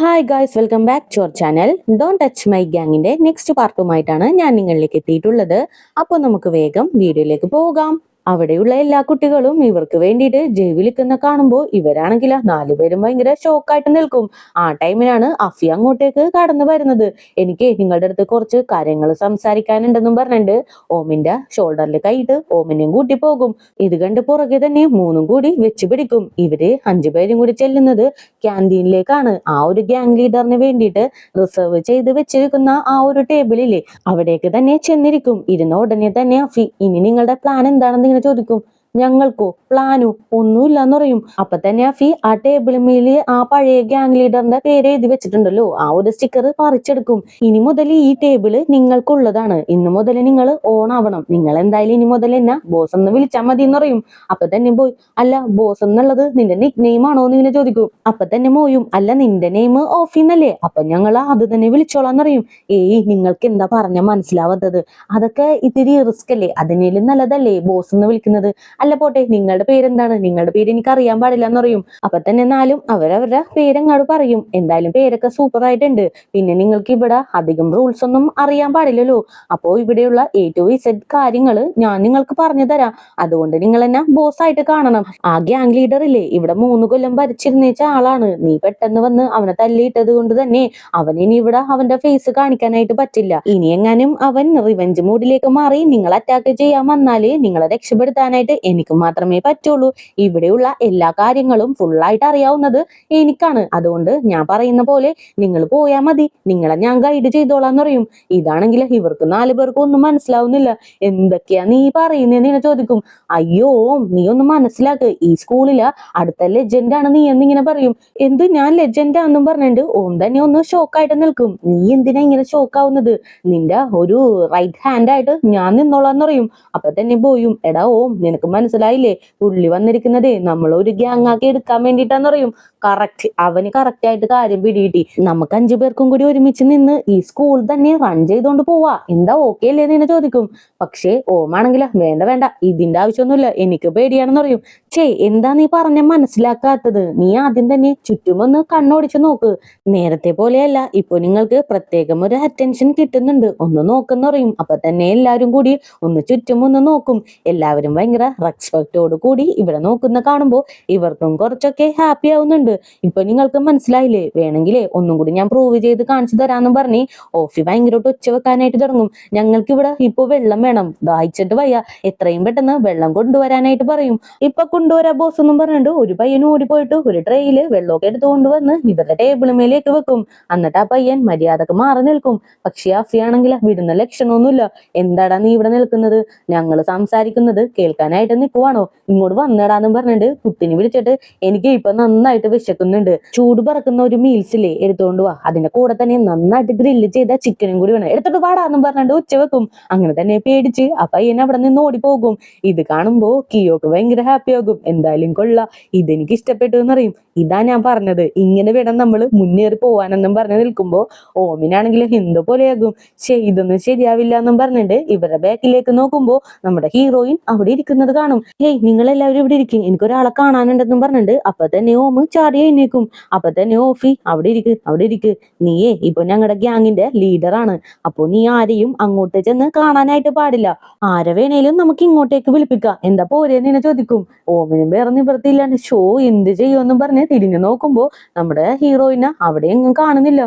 Hi guys, welcome back to our channel. Don't touch my ഗ്യാങ്ങിന്റെ next പാർട്ടുമായിട്ടാണ് ഞാൻ നിങ്ങളിലേക്ക് എത്തിയിട്ടുള്ളത്. അപ്പോൾ നമുക്ക് വേഗം വീഡിയോയിലേക്ക് പോകാം. അവിടെയുള്ള എല്ലാ കുട്ടികളും ഇവർക്ക് വേണ്ടിയിട്ട് ജയ് വിളിക്കുന്ന കാണുമ്പോൾ ഇവരാണെങ്കിൽ നാലുപേരും ഭയങ്കര ഷോക്കായിട്ട് നിൽക്കും. ആ ടൈമിനാണ് അഫി അങ്ങോട്ടേക്ക് കടന്നു വരുന്നത്. എനിക്ക് നിങ്ങളുടെ അടുത്ത് കുറച്ച് കാര്യങ്ങൾ സംസാരിക്കാനുണ്ടെന്നും പറഞ്ഞിട്ട് ഓമിന്റെ ഷോൾഡറിൽ കൈയിട്ട് ഓമിനെയും കൂട്ടി പോകും. ഇത് കണ്ട് പുറകെ തന്നെ മൂന്നും കൂടി വെച്ച് പിടിക്കും. ഇവര് 5 പേരും കൂടി ചെല്ലുന്നത് ക്യാൻറ്റീനിലേക്കാണ്. ആ ഒരു ഗ്യാങ് ലീഡറിന് വേണ്ടിയിട്ട് റിസർവ് ചെയ്ത് വെച്ചിരിക്കുന്ന ആ ഒരു ടേബിളില്ലേ, അവിടേക്ക് തന്നെ ചെന്നിരിക്കും. ഇരുന്ന ഉടനെ തന്നെ അഫി, ഇനി നിങ്ങളുടെ പ്ലാൻ എന്താണെന്ന് ഇങ്ങനെ ചോദിക്കും. ഞങ്ങൾക്കോ പ്ലാനോ ഒന്നുമില്ലാന്ന് പറയും. അപ്പൊ തന്നെ അഫി ആ ടേബിൾ മേല് ആ പഴയ ഗ്യാങ് ലീഡറിന്റെ പേര് എഴുതി വെച്ചിട്ടുണ്ടല്ലോ, ആ ഒരു സ്റ്റിക്കർ പറിച്ചെടുക്കും. ഇനി മുതൽ ഈ ടേബിള് നിങ്ങൾക്കുള്ളതാണ്. ഇന്ന് മുതൽ നിങ്ങൾ ഓൺ ആവണം. നിങ്ങൾ എന്തായാലും ഇനി മുതൽ എന്നാ ബോസ് എന്ന് വിളിച്ചാൽ മതി എന്ന് പറയും. അപ്പൊ തന്നെ പോയി, അല്ല ബോസ് എന്നുള്ളത് നിന്റെ നിക് നെയിം ആണോ എന്ന് ഇങ്ങനെ ചോദിക്കും. അപ്പൊ തന്നെ മോയും, അല്ല നിന്റെ നെയിം ഓഫിന്നല്ലേ, അപ്പൊ ഞങ്ങൾ അത് തന്നെ വിളിച്ചോളാന്ന് പറയും. ഏയ്, നിങ്ങൾക്ക് എന്താ പറഞ്ഞ മനസ്സിലാവാത്തത്? അതൊക്കെ ഇത്തിരി റിസ്ക് അല്ലേ, അതിനേലും നല്ലതല്ലേ ബോസ് എന്ന് വിളിക്കുന്നത്. അല്ല പോട്ടെ, നിങ്ങളുടെ പേരെന്താണ്? നിങ്ങളുടെ പേര് എനിക്ക് അറിയാൻ പാടില്ല എന്ന് പറയും. അപ്പൊ തന്നെ എന്നാലും അവരവരുടെ പേരങ്ങാട് പറയും. എന്തായാലും പേരൊക്കെ സൂപ്പർ ആയിട്ടുണ്ട്. പിന്നെ നിങ്ങൾക്ക് ഇവിടെ അധികം റൂൾസ് ഒന്നും അറിയാൻ പാടില്ലല്ലോ. അപ്പോ ഇവിടെയുള്ള A to Z കാര്യങ്ങള് ഞാൻ നിങ്ങൾക്ക് പറഞ്ഞു തരാം. അതുകൊണ്ട് നിങ്ങൾ എന്നെ ബോസ് ആയിട്ട് കാണണം. ആ ഗ്യാങ് ലീഡർ ഇല്ലേ, ഇവിടെ 3 കൊല്ലം ഭരിച്ചിരുന്നേച്ച ആളാണ്. നീ പെട്ടെന്ന് വന്ന് അവനെ തല്ലിയിട്ടത് കൊണ്ട് തന്നെ അവനിനി ഇവിടെ അവന്റെ ഫേസ് കാണിക്കാനായിട്ട് പറ്റില്ല. ഇനി എങ്ങാനും അവൻ റിവെഞ്ച് മൂഡിലേക്ക് മാറി നിങ്ങൾ അറ്റാക്ക് ചെയ്യാൻ വന്നാല് നിങ്ങളെ രക്ഷപ്പെടുത്താനായിട്ട് എനിക്ക് മാത്രമേ പറ്റുള്ളൂ. ഇവിടെയുള്ള എല്ലാ കാര്യങ്ങളും ഫുള്ളായിട്ട് അറിയാവുന്നത് എനിക്കാണ്. അതുകൊണ്ട് ഞാൻ പറയുന്ന പോലെ നിങ്ങൾ പോയാ മതി. നിങ്ങളെ ഞാൻ ഗൈഡ് ചെയ്തോളാന്ന് പറയും. ഇതാണെങ്കിൽ ഇവർക്ക് 4 പേർക്കും ഒന്നും മനസ്സിലാവുന്നില്ല. എന്തൊക്കെയാ നീ പറയുന്നതെന്ന് ഇങ്ങനെ ചോദിക്കും. അയ്യോ, നീ ഒന്ന് മനസ്സിലാക്ക്, ഈ സ്കൂളില് അടുത്ത ലെജൻഡ് ആണ് നീ എന്നിങ്ങനെ പറയും. എന്ത്, ഞാൻ ലെജൻഡ് ആണെന്നും പറഞ്ഞിട്ട് ഓം തന്നെ ഒന്ന് ഷോക്കായിട്ട് നിൽക്കും. നീ എന്തിനാ ഇങ്ങനെ ഷോക്കാവുന്നത്? നിന്റെ ഒരു റൈറ്റ് ഹാൻഡ് ആയിട്ട് ഞാൻ നിന്നോളാന്ന് പറയും. അപ്പൊ തന്നെ പോയും, എടാ ഓം, നിനക്ക് മനസ്സിലായില്ലേ, പുള്ളി വന്നിരിക്കുന്നതേ നമ്മൾ ഒരു ഗ്യാങ് ആക്കി എടുക്കാൻ വേണ്ടിട്ടാന്ന് പറയും. കറക്റ്റ്, അവന് കറക്റ്റ് ആയിട്ട് കാര്യം പിടികിട്ടി. നമുക്ക് 5 പേർക്കും കൂടി ഒരുമിച്ച് നിന്ന് ഈ സ്കൂൾ തന്നെ റൺ ചെയ്തോണ്ട് പോവാ, എന്താ ഓക്കെ അല്ലേ എന്ന് ചോദിക്കും. പക്ഷേ ഓമാണെങ്കില, വേണ്ട വേണ്ട, ഇതിന്റെ ആവശ്യമൊന്നുമില്ല, എനിക്ക് പേടിയാണെന്ന് പറയും. എന്താ നീ പറഞ്ഞ മനസ്സിലാക്കാത്തത്? നീ ആദ്യം തന്നെ ചുറ്റുമൊന്ന് കണ്ണോടിച്ച് നോക്ക്. നേരത്തെ പോലെയല്ല, ഇപ്പൊ നിങ്ങൾക്ക് പ്രത്യേകം ഒരു അറ്റൻഷൻ കിട്ടുന്നുണ്ട്, ഒന്ന് നോക്കെന്ന് പറയും. അപ്പൊ തന്നെ എല്ലാരും കൂടി ഒന്ന് ചുറ്റും ഒന്ന് നോക്കും. എല്ലാവരും ഭയങ്കര റെസ്പെക്റ്റോട് കൂടി ഇവിടെ നോക്കുന്ന കാണുമ്പോൾ ഇവർക്കും കുറച്ചൊക്കെ ഹാപ്പി ആവുന്നുണ്ട്. ഇപ്പൊ നിങ്ങൾക്ക് മനസ്സിലായില്ലേ? വേണമെങ്കിലേ ഒന്നും കൂടി ഞാൻ പ്രൂവ് ചെയ്ത് കാണിച്ചു തരാന്നും പറഞ്ഞ് ഓഫി ഭയങ്കരമായിട്ട് ഒച്ച വെക്കാനായിട്ട് തുടങ്ങും. ഞങ്ങൾക്ക് ഇവിടെ ഇപ്പൊ വെള്ളം വേണം, ദാഹിച്ചിട്ട് വയ്യ, എത്രയും പെട്ടെന്ന് വെള്ളം കൊണ്ടുവരാനായിട്ട് പറയും. ഇപ്പൊ കൊണ്ടുവരാ ബോസ് എന്നും പറഞ്ഞിട്ട് ഒരു പയ്യൻ ഓടിപ്പോയിട്ട് ഒരു ട്രെയില് വെള്ളമൊക്കെ എടുത്ത് കൊണ്ടുവന്ന് ഇവരുടെ ടേബിൾ മേലേക്ക് വെക്കും. എന്നിട്ട് ആ പയ്യൻ മര്യാദക്ക് മാറി നിൽക്കും. പക്ഷെ അഫിയാണെങ്കിൽ വിടുന്ന ലക്ഷണമൊന്നുമില്ല. എന്താടാ നീ ഇവിടെ നിൽക്കുന്നത്? ഞങ്ങൾ സംസാരിക്കുന്നത് കേൾക്കാനായിട്ട് നിൽക്കുവാണോ? ഇങ്ങോട്ട് വന്നടാന്നും പറഞ്ഞിട്ട് കുത്തിനി വിളിച്ചിട്ട്, എനിക്ക് ഇപ്പൊ നന്നായിട്ട് വിശക്കുന്നുണ്ട്, ചൂട് പറക്കുന്ന ഒരു മീൽസില്ലേ എടുത്തോണ്ട് വാ, അതിന്റെ കൂടെ തന്നെ നന്നായിട്ട് ഗ്രില്ല് ചെയ്ത ചിക്കനും കൂടി വേണം, എടുത്തോട്ട് വാടാന്നും പറഞ്ഞിട്ട് ഉച്ച വെക്കും. അങ്ങനെ തന്നെ പേടിച്ച് ആ പയ്യൻ അവിടെ നിന്ന് ഓടിപ്പോകും. ഇത് കാണുമ്പോ കിയോക്ക് ഭയങ്കര ഹാപ്പി ആകും. എന്തായാലും കൊള്ളാം, ഇതെനിക്ക് ഇഷ്ടപ്പെട്ടു എന്ന് പറയും. ഇതാ ഞാൻ പറഞ്ഞത്, ഇങ്ങനെ വേണം നമ്മൾ മുന്നേറി പോവാനെന്നും പറഞ്ഞു നിൽക്കുമ്പോ ഓമിനാണെങ്കിൽ എന്തോ പോലെയാകും. ഇതൊന്നും ശരിയാവില്ല എന്നും പറഞ്ഞിട്ട് ഇവരുടെ ബാക്കിലേക്ക് നോക്കുമ്പോ നമ്മുടെ ഹീറോയിൻ അവിടെ ഇരിക്കുന്നത് കാണും. നിങ്ങൾ എല്ലാവരും ഇവിടെ ഇരിക്കും, എനിക്കൊരാളെ കാണാനുണ്ടെന്നും പറഞ്ഞിട്ട് അപ്പൊ തന്നെ ഓം ചാടി എഴുന്നേക്കും. അപ്പൊ തന്നെ ഓഫി, അവിടെ ഇരിക്ക്, നീയേ ഇപ്പൊ ഞങ്ങളുടെ ഗ്യാങ്ങിന്റെ ലീഡറാണ്. അപ്പൊ നീ ആരെയും അങ്ങോട്ട് ചെന്ന് കാണാനായിട്ട് പാടില്ല, ആരെ വേണേലും നമുക്ക് ഇങ്ങോട്ടേക്ക് വിളിപ്പിക്കാം, എന്താ പോരെന്ന് ഇങ്ങനെ ചോദിക്കും. ഓമിനും വേറെ നിവൃത്തിയില്ലാണ്ട് എന്ത് ചെയ്യുമെന്നും പറഞ്ഞ് തിരിഞ്ഞു നോക്കുമ്പോ നമ്മുടെ ഹീറോയിനെ അവിടെ എങ്ങും കാണുന്നില്ല.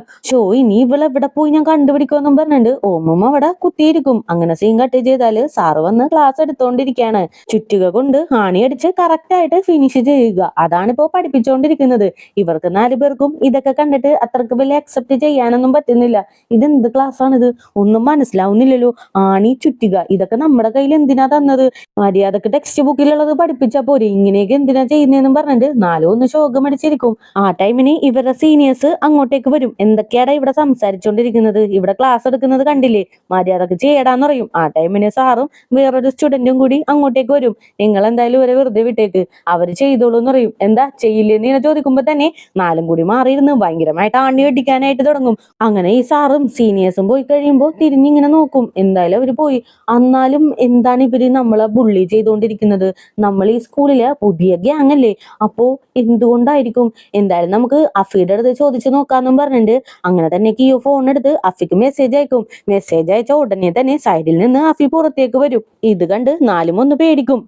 ഇനി ഇവളെവിടെ പോയി ഞാൻ കണ്ടുപിടിക്കുമെന്നും പറഞ്ഞിട്ട് ഓമും അവിടെ കുത്തിയിരിക്കും. അങ്ങനെ സീൻ കട്ട് ചെയ്താല് സാറ് വന്ന് ക്ലാസ് എടുത്തോണ്ടിരിക്കുകയാണ്. ചുറ്റുക കൊണ്ട് ആണിയടിച്ച് കറക്റ്റ് ആയിട്ട് ഫിനിഷ് ചെയ്യുക, അതാണിപ്പോ പഠിപ്പിച്ചുകൊണ്ടിരിക്കുന്നത്. ഇവർക്ക് 4 പേർക്കും ഇതൊക്കെ കണ്ടിട്ട് അത്രക്ക് വലിയ അക്സെപ്റ്റ് ചെയ്യാനൊന്നും പറ്റുന്നില്ല. ഇതെന്ത് ക്ലാസ് ആണിത്? ഒന്നും മനസ്സിലാവുന്നില്ലല്ലോ. ആണി ചുറ്റുക, ഇതൊക്കെ നമ്മുടെ കയ്യിൽ എന്തിനാ തന്നത്? മര്യാദക്ക് ടെക്സ്റ്റ് ബുക്കിലുള്ളത് പഠിപ്പിച്ചാ പോരെ, ഇങ്ങനെയൊക്കെ എന്തിനാ ചെയ്യുന്നതെന്നും പറഞ്ഞിട്ട് 4 ഒന്ന് ശോകമടിച്ചിരിക്കും. ആ ടൈമിന് ഇവരുടെ സീനിയേഴ്സ് അങ്ങോട്ടേക്ക് വരും. എന്തൊക്കെയാടാ ഇവിടെ സംസാരിച്ചോണ്ടിരിക്കുന്നത്? ഇവിടെ ക്ലാസ് എടുക്കുന്നത് കണ്ടില്ലേ, മര്യാദക്ക് ചെയ്യടാന്ന് പറയും. ആ ടൈമിന് സാറും വേറൊരു സ്റ്റുഡന്റും കൂടി അങ്ങോട്ടേക്ക് വരും. നിങ്ങൾ എന്തായാലും ഇവരെ വെറുതെ വിട്ടേക്ക്, അവര് ചെയ്തോളൂ എന്ന് പറയും. എന്താ ചെയ്യില്ലെന്ന് ഇങ്ങനെ ചോദിക്കുമ്പോ തന്നെ നാലും കൂടി മാറിയിരുന്ന് ഭയങ്കരമായിട്ട് ആണ്ടി വെട്ടിക്കാനായിട്ട് തുടങ്ങും. അങ്ങനെ ഈ സാറും സീനിയേഴ്സും പോയി കഴിയുമ്പോൾ തിരിഞ്ഞിങ്ങനെ നോക്കും. എന്തായാലും അവര് പോയി. എന്നാലും എന്താണ് ഇവര് നമ്മളെ ബുള്ളി ചെയ്തുകൊണ്ടിരിക്കുന്നത്? നമ്മൾ ഈ സ്കൂളിലെ പുതിയ ഗ്യാങ് അല്ലേ, അപ്പോ എന്തുകൊണ്ടായിരിക്കും? എന്തായാലും നമുക്ക് അഫിയുടെ അടുത്ത് ചോദിച്ചു നോക്കാന്നും പറഞ്ഞിട്ട് അങ്ങനെ തന്നെ കിയോ ഫോൺ എടുത്ത് അഫിക്ക് മെസ്സേജ് അയക്കും. മെസ്സേജ് അയച്ച ഉടനെ തന്നെ സൈഡിൽ നിന്ന് അഫി പുറത്തേക്ക് വരും. ഇത് കണ്ട് നാലും ഒന്ന് പേടിക്കും.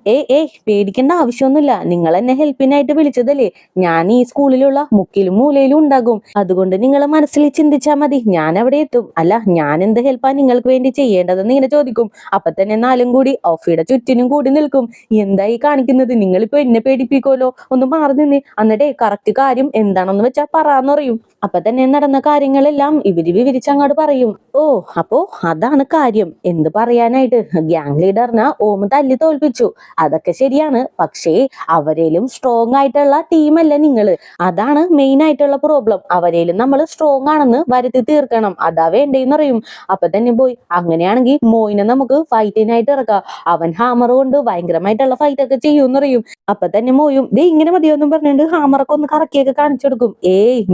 പേടിക്കേണ്ട ആവശ്യമൊന്നുമില്ല, നിങ്ങൾ എന്നെ ഹെൽപ്പിനായിട്ട് വിളിച്ചതല്ലേ, ഞാൻ ഈ സ്കൂളിലുള്ള മുക്കിലും മൂലയിലും ഉണ്ടാകും, അതുകൊണ്ട് നിങ്ങൾ മനസ്സിൽ ചിന്തിച്ചാൽ മതി, ഞാൻ അവിടെ എത്തും. അല്ല, ഞാൻ എന്ത് ഹെൽപ്പാ നിങ്ങൾക്ക് വേണ്ടി ചെയ്യേണ്ടതെന്ന് ഇങ്ങനെ ചോദിക്കും. അപ്പൊ തന്നെ നാലും കൂടി അഫിയുടെ ചുറ്റിനും കൂടി നിൽക്കും. എന്തായി കാണിക്കുന്നത്? നിങ്ങളിപ്പോ എന്നെ പേടിപ്പിക്കുമല്ലോ, ഒന്ന് മാറി നിന്നേ, എന്നിട്ടേ കറക്റ്റ് കാര്യം എന്താണെന്ന് വെച്ചാ പറയാന്ന് പറയും. അപ്പൊ തന്നെ നടന്ന കാര്യങ്ങളെല്ലാം ഇവര് വിവരിച്ചങ്ങോട്ട് പറയും. ഓ, അപ്പോ അതാണ് കാര്യം. എന്ത് പറയാനായിട്ട്, ഗ്യാങ് ലീഡറിനെ ഓം തല്ലി തോൽപ്പിച്ചു, അതൊക്കെ ശരിയാണ്. പക്ഷേ അവരേലും സ്ട്രോങ് ആയിട്ടുള്ള ടീമല്ല നിങ്ങള്, അതാണ് മെയിൻ ആയിട്ടുള്ള പ്രോബ്ലം. അവരേലും നമ്മൾ സ്ട്രോങ് ആണെന്ന് വരുത്തി തീർക്കണം, അതാ വേണ്ടേന്ന് പറയും. അപ്പൊ തന്നെ പോയി അങ്ങനെയാണെങ്കിൽ മോയിനെ നമുക്ക് ഫൈറ്റിനായിട്ട് ഇറക്കാം, അവൻ ഹാമർ കൊണ്ട് ഭയങ്കരമായിട്ടുള്ള ഫൈറ്റ് ഒക്കെ ചെയ്യുമെന്ന് പറയും. അപ്പൊ തന്നെ മോയും ദേ ഇങ്ങനെ മതിയൊന്നും പറഞ്ഞിട്ട് ഹാമറൊക്കെ ഒന്ന് കറക്കിയൊക്കെ കാണിച്ചു കൊടുക്കും.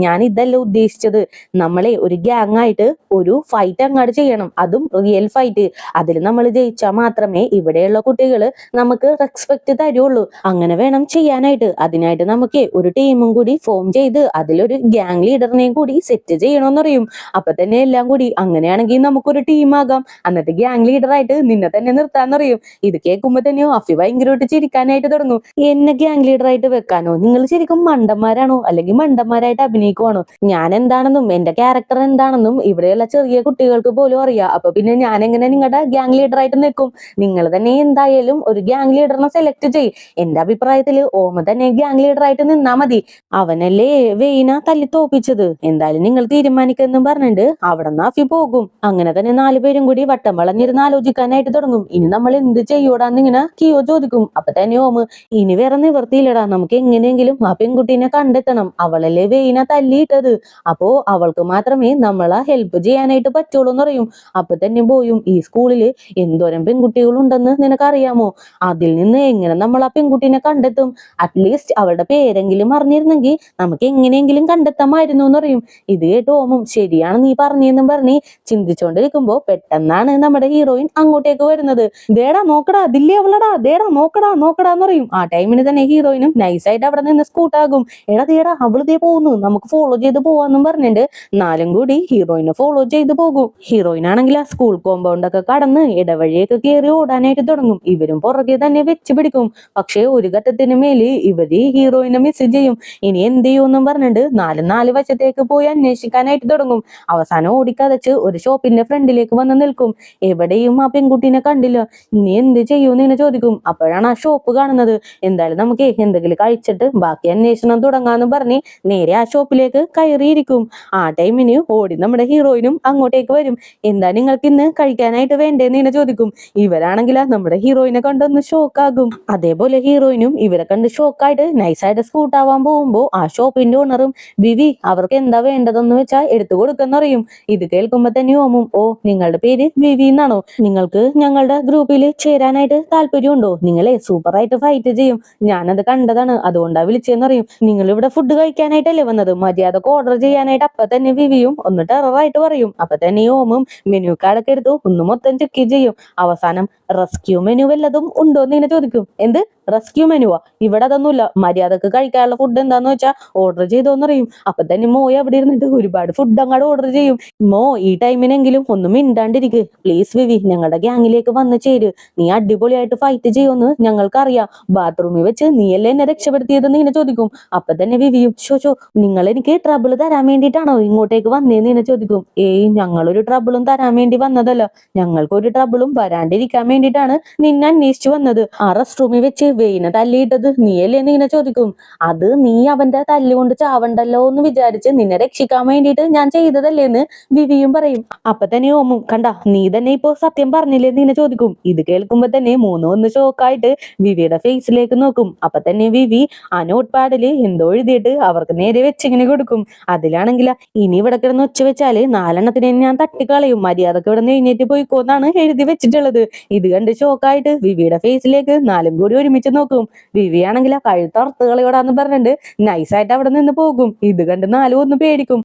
ഞാൻ ഇതല്ല ഉദ്ദേശിച്ചത്, നമ്മളെ ഒരു ഗ്യാങ് ആയിട്ട് ഒരു ഫൈറ്റ് അങ്ങോട്ട് ചെയ്യണം, അതും റിയൽ ഫൈറ്റ്. അതിൽ നമ്മൾ ജയിച്ചാൽ മാത്രമേ ഇവിടെയുള്ള കുട്ടികൾ നമുക്ക് റെസ്പെക്ട് തരുള്ളൂ. അങ്ങനെ വേണം ചെയ്യാനായിട്ട്. അതിനായിട്ട് നമുക്ക് ഒരു ടീമും കൂടി ഫോം ചെയ്ത് അതിലൊരു ഗ്യാങ് ലീഡറിനെയും കൂടി സെറ്റ് ചെയ്യണമെന്ന് പറയും. അപ്പൊ തന്നെ എല്ലാം കൂടി അങ്ങനെയാണെങ്കിൽ നമുക്കൊരു ടീമാകാം, എന്നിട്ട് ഗ്യാങ് ലീഡറായിട്ട് നിന്നെ തന്നെ നിർത്താന്ന് പറയും. ഇത് കേൾക്കുമ്പോ തന്നെയോ അഫി ഭയങ്കരമായിട്ട് ചിരിക്കാനായിട്ട് തുടങ്ങും. എന്നെ ഗ്യാങ് ലീഡറായിട്ട് വെക്കാനോ? നിങ്ങൾ ശരിക്കും മണ്ടന്മാരാണോ, അല്ലെങ്കിൽ മണ്ടന്മാരായിട്ട് അഭിനയിക്കുവാണോ? ഞാൻ എന്താണെന്നും എന്റെ ക്യാരക്ടർ എന്താണെന്നും ഇവിടെയുള്ള ചെറിയ കുട്ടികൾക്ക് പോലും അറിയാം. അപ്പൊ പിന്നെ ഞാൻ എങ്ങനെ നിങ്ങളുടെ ഗ്യാങ് ലീഡറായിട്ട് നിൽക്കും? നിങ്ങൾ തന്നെ എന്തായാലും ഒരു ഗ്യാങ് ലീഡറിനെ സെലക്ട് ചെയ്യും. എന്റെ അഭിപ്രായത്തില് ഓമ തന്നെ ഗ്യാങ് ലീഡറായിട്ട് നിന്നാ മതി, അവനല്ലേ വെയിന തല്ലി തോപ്പിച്ചത്. എന്തായാലും നിങ്ങൾ തീരുമാനിക്കെന്നും പറഞ്ഞിട്ട് അവിടെ നിന്ന് അഫി പോകും. അങ്ങനെ തന്നെ നാലുപേരും കൂടി വട്ടം വളഞ്ഞിരുന്ന് ആലോചിക്കാനായിട്ട് തുടങ്ങും. ഇനി നമ്മൾ എന്ത് ചെയ്യൂടാന്ന് ഇങ്ങനെ കിയോ ചോദിക്കും. അപ്പൊ തന്നെ ഓമ് ഇനി വേറെ നിവർത്തിയില്ലടാ, നമുക്ക് എങ്ങനെയെങ്കിലും ആ പെൺകുട്ടീനെ കണ്ടെത്തണം, അവളല്ലേ വെയിന തല്ലിയിട്ടത്, അപ്പോ അവൾക്ക് മാത്രമേ നമ്മളെ ഹെൽപ്പ് ചെയ്യാനായിട്ട് പറ്റുള്ളൂ എന്ന് പറയും. അപ്പൊ തന്നെ പോയും ഈ സ്കൂളില് എന്തോരം പെൺകുട്ടികളുണ്ടെന്ന് നിനക്കറിയാമോ? അതിൽ നിന്ന് എങ്ങനെ നമ്മൾ ആ പെൺകുട്ടീനെ കണ്ടെത്തും? അറ്റ്ലീസ്റ്റ് അവളുടെ പേരെങ്കിലും അറിഞ്ഞിരുന്നെങ്കിൽ നമുക്ക് എങ്ങനെയെങ്കിലും കണ്ടെത്താമായിരുന്നു എന്ന് പറയും. ഇത് കേട്ട് ഓമും ശരിയാണ് നീ പറഞ്ഞെന്നും പറഞ്ഞ് ചിന്തിച്ചോണ്ടിരിക്കുമ്പോ പെട്ടെന്നാണ് നമ്മുടെ ഹീറോയിൻ അങ്ങോട്ടേക്ക് വരുന്നത്. ദേടാ നോക്കടാ, അതില്ലേ അവളടാ, ദേടാ നോക്കടാ നോക്കടാന്ന് പറയും. ആ ടൈമിന് തന്നെ ഹീറോയിനും നൈസായിട്ട് അവിടെ നിന്ന് സ്കൂട്ടാകും. ദേടാ അവള് ദേ പോകുന്നു, നമുക്ക് ഫോളോ ചെയ്ത് പോവാന്നും പറഞ്ഞിട്ട് നാലും കൂടി ഹീറോയിനെ ഫോളോ ചെയ്ത് പോകും. ഹീറോയിൻ ആണെങ്കിൽ ആ സ്കൂൾ കോമ്പൗണ്ട് ഒക്കെ കടന്ന് ഇടവഴിയൊക്കെ കയറി ഓടാനായിട്ട് തുടങ്ങും. ഇവരും പുറകെ തന്നെ വെച്ച് പിടിക്കും. പക്ഷേ ഒരു ഘട്ടത്തിന് മേല് ഇവര് ഹീറോയിനെ മിസ് ചെയ്യും. ഇനി എന്ത് ചെയ്യുമെന്നും പറഞ്ഞിട്ട് നാല് വശത്തേക്ക് പോയി അന്വേഷിക്കാനായിട്ട് തുടങ്ങും. അവസാനം ഓടിക്കതച്ച് ഒരു ഷോപ്പിന്റെ ഫ്രണ്ടിലേക്ക് വന്ന് നിൽക്കും. എവിടെയും ആ പെൺകുട്ടീനെ കണ്ടില്ല. ഇനി എന്ത് ചെയ്യൂന്ന് ഇങ്ങനെ ചോദിക്കും. അപ്പോഴാണ് ആ ഷോപ്പ് കാണുന്നത്. എന്തായാലും നമുക്ക് എന്തെങ്കിലും കഴിച്ചിട്ട് ബാക്കി അന്വേഷണം തുടങ്ങാന്ന് പറഞ്ഞ് നേരെ ആ ഷോപ്പിലേക്ക് കയറിയിരിക്കും. ആ ടൈമിന് ഓടി നമ്മുടെ ഹീറോയിനും അങ്ങോട്ടേക്ക് വരും. എന്താ നിങ്ങൾക്ക് ഇന്ന് കഴിക്കാനായിട്ട് വേണ്ടേന്ന് ഇങ്ങനെ ചോദിക്കും. ഇവരാണെങ്കിൽ നമ്മുടെ ഹീറോയിനെ കണ്ടൊന്ന് ഷോക്കാകും. അതേപോലെ ഹീറോയിനും ഇവരെ കണ്ട് ഷോക്കായിട്ട് നൈസായിട്ട് സ്കൂട്ടാവാൻ പോകുമ്പോ ആ ഷോപ്പിന്റെ ഓണറും വിവി അവർക്ക് എന്താ വേണ്ടതെന്ന് വെച്ചാൽ എടുത്തു കൊടുക്കെന്ന് പറയും. ഇത് കേൾക്കുമ്പോ തന്നെ ഓമും ഓ നിങ്ങളുടെ പേര് വിവി എന്നാണോ? നിങ്ങൾക്ക് ഞങ്ങളുടെ ഗ്രൂപ്പിൽ ചേരാനായിട്ട് താല്പര്യമുണ്ടോ? നിങ്ങളെ സൂപ്പറായിട്ട് ഫൈറ്റ് ചെയ്യും, ഞാനത് കണ്ടതാണ്, അതുകൊണ്ടാ വിളിച്ചെന്ന് പറയും. നിങ്ങൾ ഇവിടെ ഫുഡ് കഴിക്കാനായിട്ടല്ലേ വന്നത്, മര്യാദക്ക് ഓർഡർ ചെയ്യാനായിട്ട് അപ്പൊ തന്നെ വിവിയും ഒന്ന് ടെററായിട്ട് പറയും. അപ്പൊ തന്നെ ഓമും മെനു കാർഡൊക്കെ എടുത്തു ഒന്ന് മൊത്തം ചെക്ക് ചെയ്യും. അവസാനം റെസ്ക്യൂ മെനു വല്ലതും ഉണ്ടോ എന്ന് ഇങ്ങനെ ചോദിക്കും. എന്ത് റെസ്ക്യൂ മെനുവാ? ഇവിടെ അതൊന്നുമില്ല, മര്യാദക്ക് കഴിക്കാനുള്ള ഫുഡ് എന്താന്ന് വെച്ചാൽ ഓർഡർ ചെയ്തോന്ന് പറയും. അപ്പൊ തന്നെ മോയ് അവിടെ ഇരുന്നിട്ട് ഒരുപാട് ഫുഡ് അങ്ങോട്ട് ഓർഡർ ചെയ്യും. മോ ഈ ടൈമിനെങ്കിലും ഒന്നും മിണ്ടാണ്ടിരിക്ക് പ്ലീസ് വിവി, ഞങ്ങളുടെ ഗ്യാങ്ങിലേക്ക് വന്ന് ചേര്, നീ അടിപൊളിയായിട്ട് ഫൈറ്റ് ചെയ്യുമെന്ന് ഞങ്ങൾക്കറിയാം, ബാത്റൂമിൽ വെച്ച് നീയല്ലേ എന്നെ രക്ഷപ്പെടുത്തിയതെന്ന് ഇങ്ങനെ ചോദിക്കും. അപ്പൊ തന്നെ വിവിയും ഷോ നിങ്ങൾ എനിക്ക് ട്രബിൾ തരാൻ വേണ്ടിയിട്ടാണോ ഇങ്ങോട്ടേക്ക് വന്നേന്ന് ഇങ്ങനെ ചോദിക്കും. ഞങ്ങളൊരു ട്രബിളും തരാൻ വേണ്ടി വന്നതല്ല, ഞങ്ങൾക്കൊരു ട്രബിളും വരാണ്ടിരിക്കാൻ വേണ്ടിയിട്ടാണ് നിന്നെ അന്വേഷിച്ചു വന്നത്. ആ റെസ്റ്റ് റൂമിൽ വെച്ച് വെയിനെ തല്ലിയിട്ടത് നീയല്ലേ എന്ന് ഇങ്ങനെ ചോദിക്കും. അത് നീ അവന്റെ തല്ലുകൊണ്ട് ചാവണ്ടല്ലോ എന്ന് വിചാരിച്ച് നിന്നെ രക്ഷിക്കാൻ വേണ്ടിയിട്ട് ഞാൻ ചെയ്തതല്ലേന്ന് വിവിയും പറയും. അപ്പൊ തന്നെ ഓമും കണ്ട നീ തന്നെ ഇപ്പൊ സത്യം പറഞ്ഞില്ലേ എന്ന് ഇങ്ങനെ ചോദിക്കും. ഇത് കേൾക്കുമ്പോ തന്നെ മൂന്നും ഒന്ന് ഷോക്കായിട്ട് വിവിയുടെ ഫേസിലേക്ക് നോക്കും. അപ്പൊ തന്നെ വിവി ആ നോട്ട് പാഡില് എന്തോ എഴുതിയിട്ട് അവർക്ക് നേരെ വെച്ചിങ്ങനെ കൊടുക്കും. അതിലാണെങ്കിൽ ഇനി ഇവിടെ കിടന്ന് ഒച്ച വെച്ചാല് 4 ഞാൻ തട്ടിക്കളയും, മര്യാദക്ക് ഇവിടെ നിന്ന് എഴുന്നേറ്റ് പോയിക്കോന്നാണ് എഴുതി വെച്ചിട്ടുള്ളത്. ഇത് കണ്ട് ഷോക്കായിട്ട് വിവിയുടെ ഫേസിലേക്ക് 4 കൂടി ഒരുമിച്ച് നോക്കും. വിവി ആണെങ്കിൽ ആ കഴുത്തറുത്ത് കളയോടാന്ന് പറഞ്ഞിട്ട് നൈസായിട്ട് അവിടെ നിന്ന് പോകും. ഇത് കണ്ട് 4 ഒന്ന് പേടിക്കും.